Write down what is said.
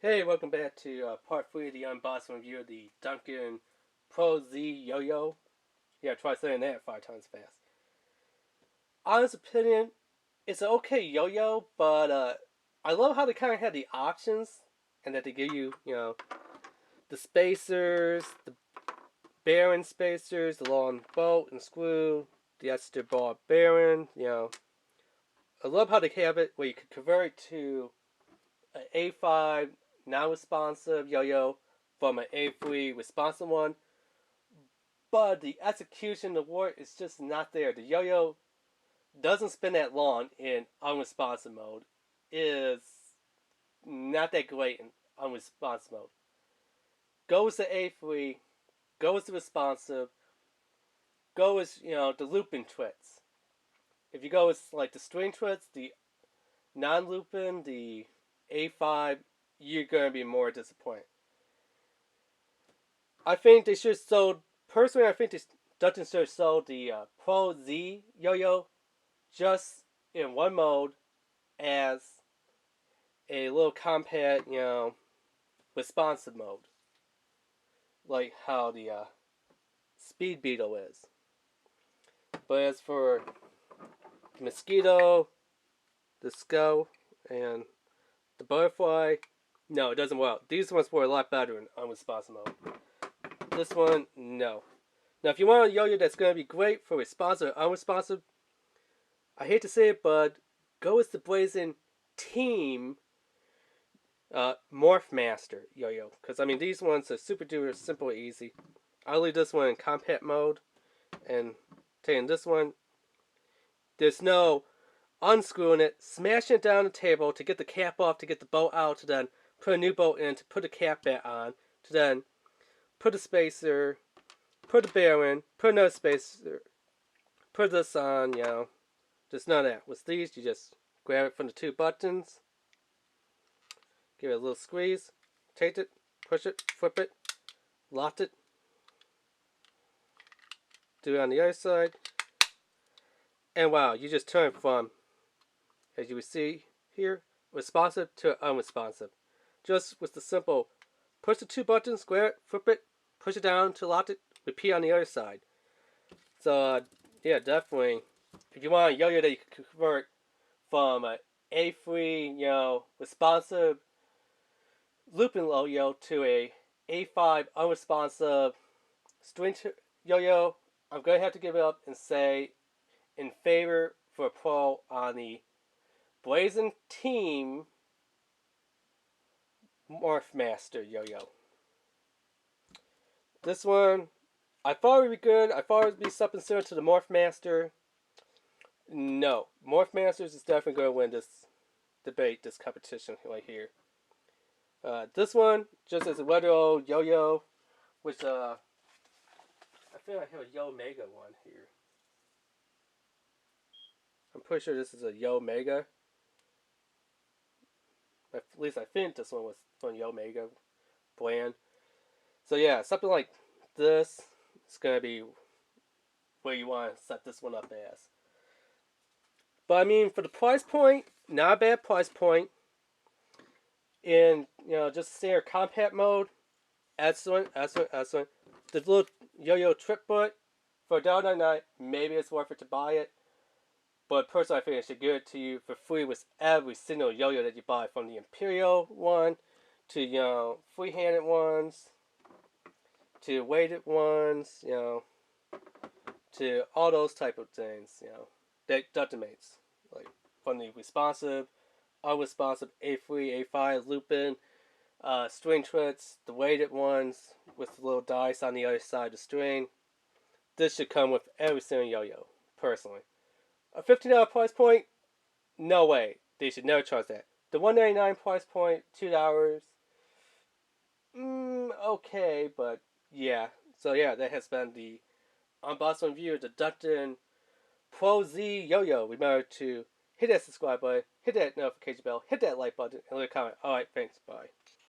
Hey, welcome back to part 3 of the unboxing review of the DUNCAN Pro Z Yo-Yo. Yeah, try saying that 5 times fast. Honest opinion, it's an okay yo-yo, but I love how they kind of have the options and that they give you, the spacers, the bearing spacers, the long bolt and screw, the extra bar bearing. I love how they have it where you can convert it to an A5 non-responsive yo-yo from an A3 responsive one, but the execution, the work is just not there. The yo-yo doesn't spin that long in unresponsive mode. It is not that great in unresponsive mode. Goes to A3, goes to responsive, goes the looping twits. If you go with like the string twits, the non-looping, the A5, you're gonna be more disappointed. I think they should sold. Personally, I think Duncan should have sold the Pro Z yo-yo just in one mode as a little compact, responsive mode, like how the Speed Beetle is. But as for the Mosquito, the Skull, and the Butterfly, no, it doesn't work. These ones were a lot better in unresponsive mode. This one, no. Now, if you want a yo-yo that's going to be great for responsive or unresponsive, I hate to say it, but go with the Blazing Team Morph Master yo-yo. Because, I mean, these ones are super duper simple and easy. I'll leave this one in compact mode. And taking this one, there's no unscrewing it, smashing it down the table to get the cap off, to get the bolt out, to then put a new bolt in, to put the cap back on, to then put a spacer, put a bearing, put another spacer, put this on, Just none of that. With these, you just grab it from the 2 buttons, give it a little squeeze, take it, push it, flip it, lock it, do it on the other side, and wow, you just turn from, as you will see here, responsive to unresponsive. Just with the simple push the 2 buttons, grab it, flip it, push it down to lock it, repeat on the other side. So, yeah, definitely, if you want a yo-yo that you can convert from an A3, responsive looping yo-yo to a A5 unresponsive string yo-yo, I'm going to have to give it up and say in favor for a pro on the Blazing Team Morph Master yo-yo. This one, I thought it would be good. I thought it would be something similar to the Morph Master. No, Morph Masters is definitely going to win this debate, this competition right here. This one, just as a regular old yo-yo, which I feel like I have a Yo Mega one here. I'm pretty sure this is a Yo Mega. At least I think this one was from Yo Mega brand. So yeah, something like this is going to be where you want to set this one up as. But I mean, for the price point, not a bad price point. In, just standard compact mode, excellent. The little yo-yo trick foot, for $1.99, maybe it's worth it to buy it. But personally, I think I should give it to you for free with every single yo-yo that you buy, from the Imperial one to, free-handed ones, to weighted ones, to all those type of things, that ultimates, like from the responsive, unresponsive A3, A5 looping, string twits, the weighted ones with the little dice on the other side of the string. This should come with every single yo-yo, personally. A $15 price point? No way. They should never charge that. The $1.99 price point, $2. Okay, but yeah. So yeah, that has been the unboxing review of the DUNCAN Pro Z Yo-Yo. Remember to hit that subscribe button, hit that notification bell, hit that like button, and leave a comment. Alright, thanks, bye.